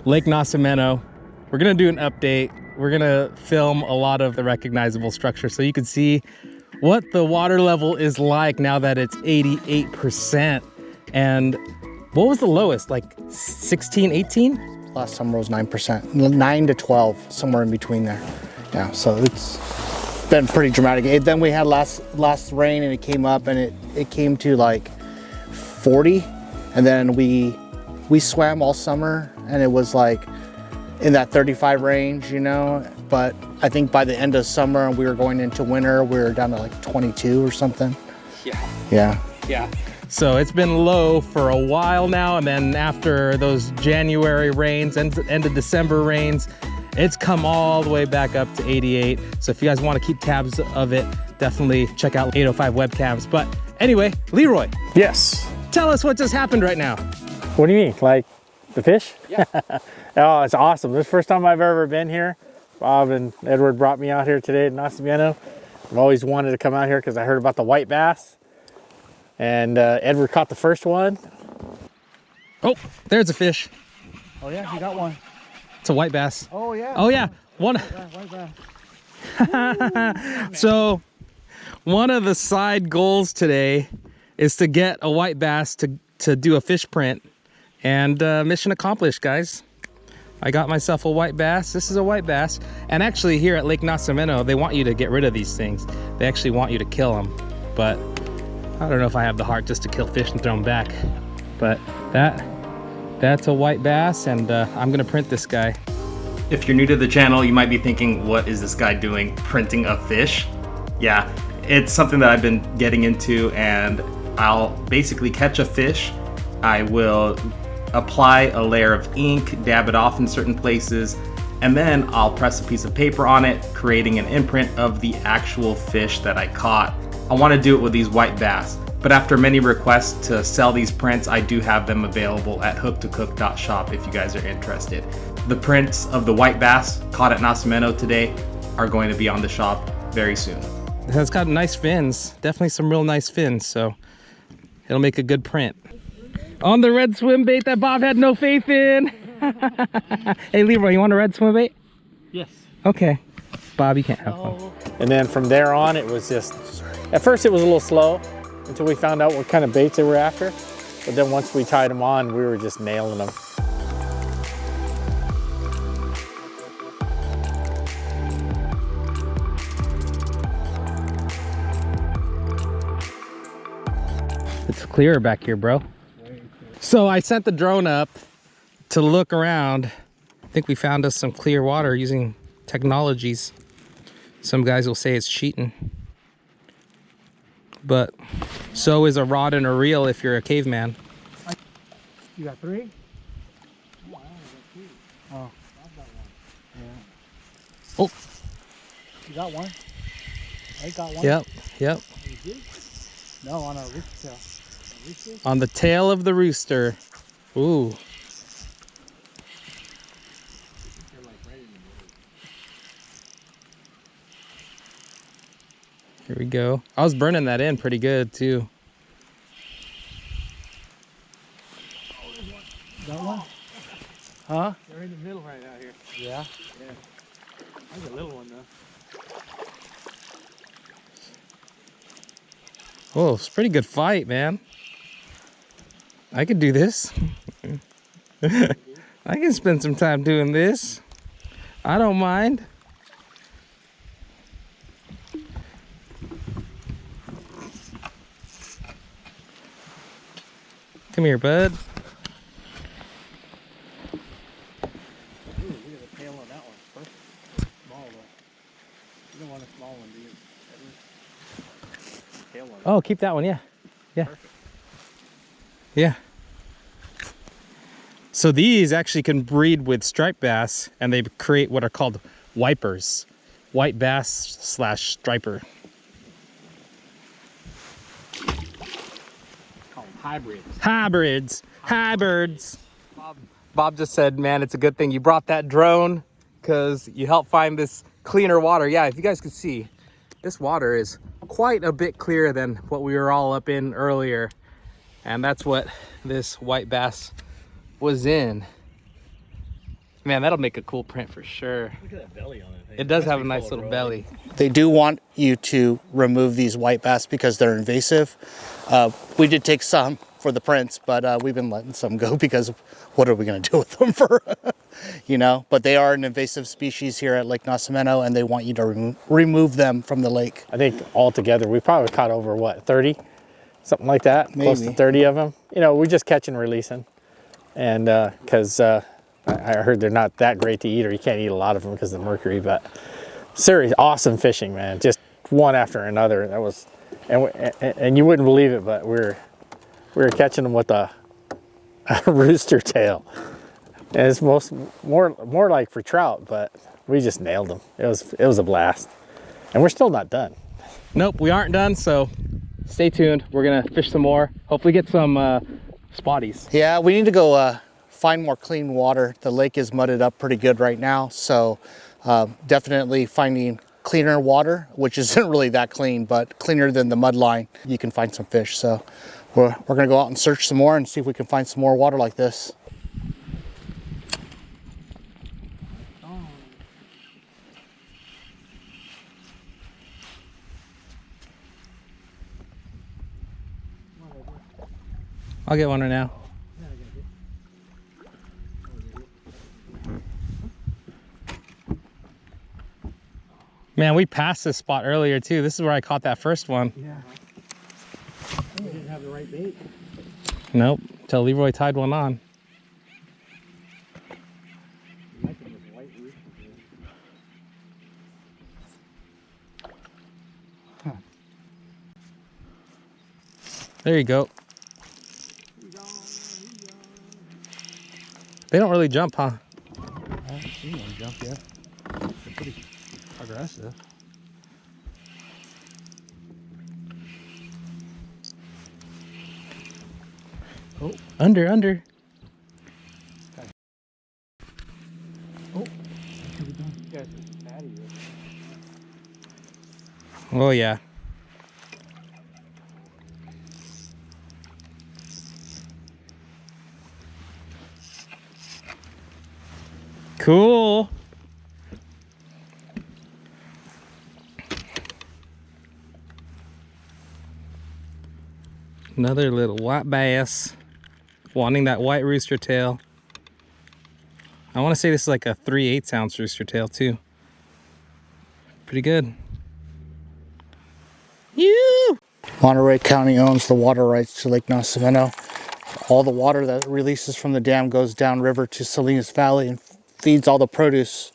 Lake Nacimiento. We're gonna do an update. We're gonna film a lot of the recognizable structure so you can see what the water level is like now that it's 88%. And what was the lowest, like 16, 18? Last summer was 9%, 9 to 12, somewhere in between there. Yeah, so it's been pretty dramatic. Then we had last rain and it came up and it came to like 40. And then we swam all summer and it was like in that 35 range, you know, but I think by the end of summer and we were going into winter, we were down to like 22 or something. Yeah. So it's been low for a while now, and then after those January rains, end of December rains, it's come all the way back up to 88. So if you guys want to keep tabs of it, definitely check out 805 webcams. But anyway, Leroy. Yes. Tell us what just happened right now. What do you mean? Like the fish? Yeah. Oh, it's awesome. This is the first time I've ever been here. Bob and Edward brought me out here today at Nacimiento. I've always wanted to come out here because I heard about the white bass. And Edward caught the first one. Oh, there's a fish. Oh yeah, you got one. It's a white bass. Oh yeah. Oh yeah, one. White bass. So one of the side goals today is to get a white bass to do a fish print, and mission accomplished, guys. I got myself a white bass. This is a white bass. And actually here at Lake Nacimiento, they want you to get rid of these things. They actually want you to kill them. But I don't know if I have the heart just to kill fish and throw them back. But that's a white bass, and I'm gonna print this guy. If you're new to the channel, you might be thinking, what is this guy doing printing a fish? Yeah, it's something that I've been getting into, and I'll basically catch a fish. I will apply a layer of ink, dab it off in certain places, and then I'll press a piece of paper on it, creating an imprint of the actual fish that I caught. I want to do it with these white bass, but after many requests to sell these prints, I do have them available at hooktocook.shop if you guys are interested. The prints of the white bass caught at Nacimiento today are going to be on the shop very soon. It's got nice fins, definitely some real nice fins, so it'll make a good print. On the red swim bait that Bob had no faith in. Hey Leroy, you want a red swim bait? Yes. Okay. Bob, you can't have one. And then from there on, it was just, at first it was a little slow until we found out what kind of baits they were after. But then once we tied them on, we were just nailing them. It's clearer back here, bro. So I sent the drone up to look around. I think we found us some clear water using technologies. Some guys will say it's cheating, but so is a rod and a reel if you're a caveman. You got 3? Oh, I only got 2. Oh, I've got 1. Yeah. Oh. You got 1? I got 1. Yep. No, on a rooster tail. On the tail of the rooster. Ooh. Here we go. I was burning that in pretty good too. Got one? Huh? They're in the middle right out here. Yeah. There's a little one though. Oh, it's a pretty good fight, man. I could do this. I can spend some time doing this. I don't mind. Come here, bud. Ooh, look at the tail on that one. First, small though. You don't want a small one, do you? Tail on. Oh, keep that one, yeah. Yeah. Perfect. Yeah. So these actually can breed with striped bass, and they create what are called wipers. White bass slash striper. Hybrids. Hybrids. Bob just said, man, it's a good thing you brought that drone because you helped find this cleaner water. Yeah, if you guys could see, this water is quite a bit clearer than what we were all up in earlier. And that's what this white bass was in. Man, that'll make a cool print for sure. Look at that belly on it. It does have a nice little belly. They do want you to remove these white bass because they're invasive. We did take some for the prints, but we've been letting some go because what are we going to do with them for, you know? But they are an invasive species here at Lake Nacimiento, and they want you to remove them from the lake. I think altogether we probably caught over what, 30? Something like that, Maybe. close to 30 of them. You know, we just catch and releasing. And because I heard they're not that great to eat, or you can't eat a lot of them because of the mercury, but serious, awesome fishing, man. Just one after another. That was, and you wouldn't believe it, but we were catching them with a rooster tail. And it's more like for trout, but we just nailed them. It was a blast. And we're still not done. Nope, we aren't done, so stay tuned. We're gonna fish some more. Hopefully get some spotties. Yeah, we need to go find more clean water. The lake is mudded up pretty good right now, so definitely finding cleaner water, which isn't really that clean, but cleaner than the mud line, you can find some fish. So we're gonna go out and search some more and see if we can find some more water like this. I'll get one right now. Man, we passed this spot earlier too. This is where I caught that first one. Yeah. We didn't have the right bait. Nope, till Leroy tied one on. There you go. They don't really jump, huh? I haven't seen one jump yet. They're pretty aggressive. Oh, under. Oh, you guys are fatty. Oh yeah. Cool. Another little white bass wanting that white rooster tail. I want to say this is like a 3/8 ounce rooster tail too. Pretty good. You. Monterey County owns the water rights to Lake Nacimiento. All the water that releases from the dam goes downriver to Salinas Valley and feeds all the produce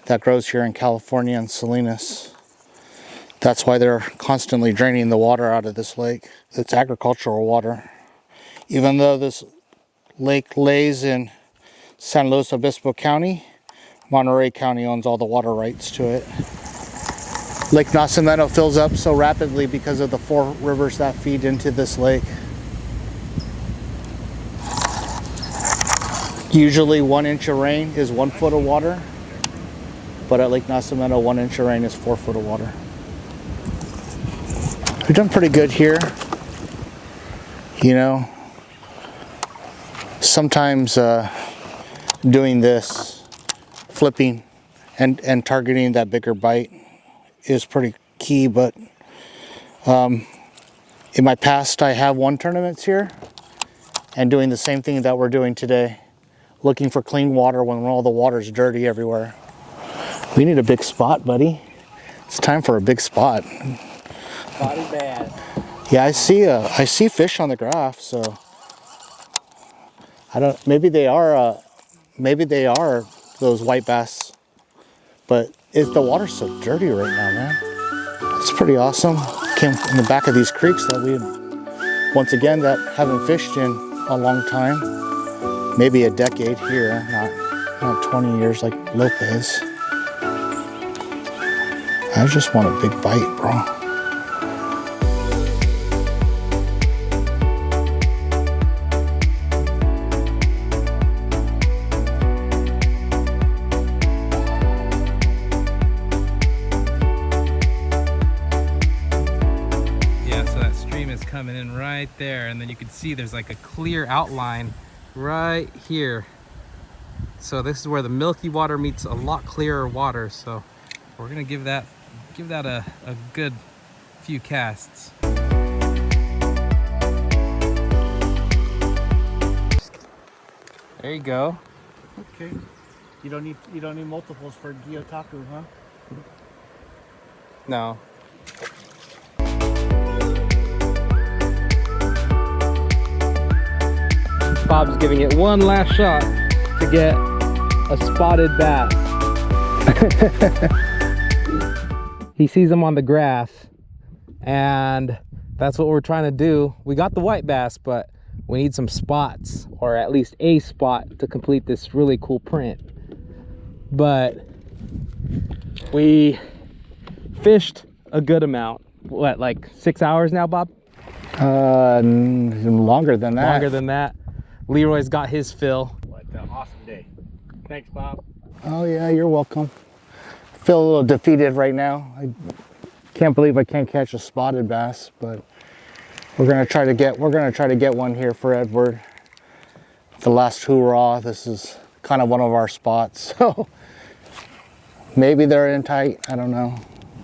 that grows here in California and Salinas. That's why they're constantly draining the water out of this lake. It's agricultural water. Even though this lake lays in San Luis Obispo County, Monterey County owns all the water rights to it. Lake Nacimiento fills up so rapidly because of the 4 rivers that feed into this lake. Usually 1 inch of rain is 1 foot of water, but at Lake Nacimiento 1 inch of rain is 4 foot of water. We've done pretty good here. You know, sometimes doing this, flipping and targeting that bigger bite is pretty key, but in my past I have won tournaments here and doing the same thing that we're doing today. Looking for clean water when all the water's dirty everywhere. We need a big spot, buddy. It's time for a big spot. Body bad. Yeah, I see fish on the graph, so I don't. Maybe they are those white bass, but the water's so dirty right now, man. It's pretty awesome. Came in the back of these creeks that we, once again, that haven't fished in a long time. Maybe a decade here, not 20 years like Lopez. I just want a big bite, bro. Yeah, so that stream is coming in right there, and then you can see there's like a clear outline right here. So this is where the milky water meets a lot clearer water. So we're gonna give that a good few casts. There you go. Okay. You don't need multiples for Gyotaku, huh? No. Bob's giving it one last shot to get a spotted bass. He sees him on the graph, and that's what we're trying to do. We got the white bass, but we need some spots, or at least a spot, to complete this really cool print. But we fished a good amount. What, like 6 hours now, Bob? Longer than that. Longer than that. Leroy's got his fill. What an awesome day. Thanks, Bob. Oh yeah, you're welcome. Feel a little defeated right now. I can't believe I can't catch a spotted bass, but we're gonna try to get one here for Edward. The last hoorah. This is kind of one of our spots, so maybe they're in tight. I don't know.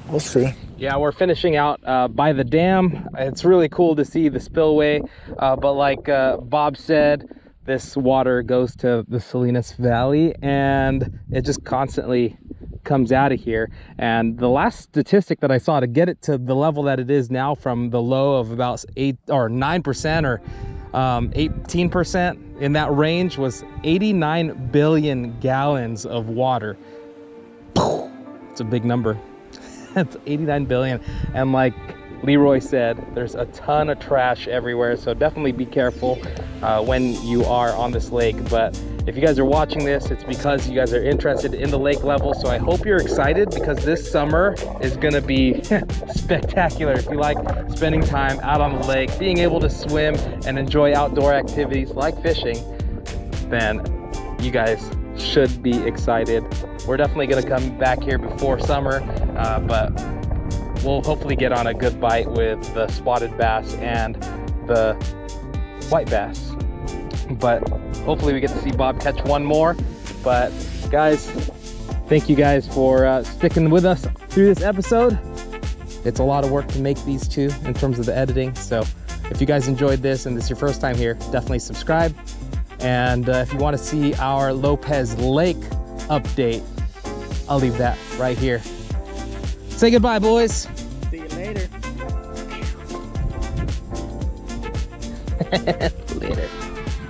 We'll see. Yeah, we're finishing out by the dam. It's really cool to see the spillway, but like Bob said, this water goes to the Salinas Valley, and it just constantly comes out of here. And the last statistic that I saw to get it to the level that it is now, from the low of about 8 or 9% or 18% in that range, was 89 billion gallons of water. It's a big number. That's 89 billion. And like Leroy said, there's a ton of trash everywhere, so definitely be careful when you are on this lake. But if you guys are watching this, it's because you guys are interested in the lake level. So I hope you're excited, because this summer is gonna be spectacular. If you like spending time out on the lake, being able to swim and enjoy outdoor activities like fishing, then you guys should be excited. We're definitely gonna come back here before summer, but we'll hopefully get on a good bite with the spotted bass and the white bass. But hopefully we get to see Bob catch one more. But guys, thank you guys for sticking with us through this episode. It's a lot of work to make these two in terms of the editing. So if you guys enjoyed this and this is your first time here, definitely subscribe. And if you want to see our Lopez Lake update, I'll leave that right here. Say goodbye, boys. See you later.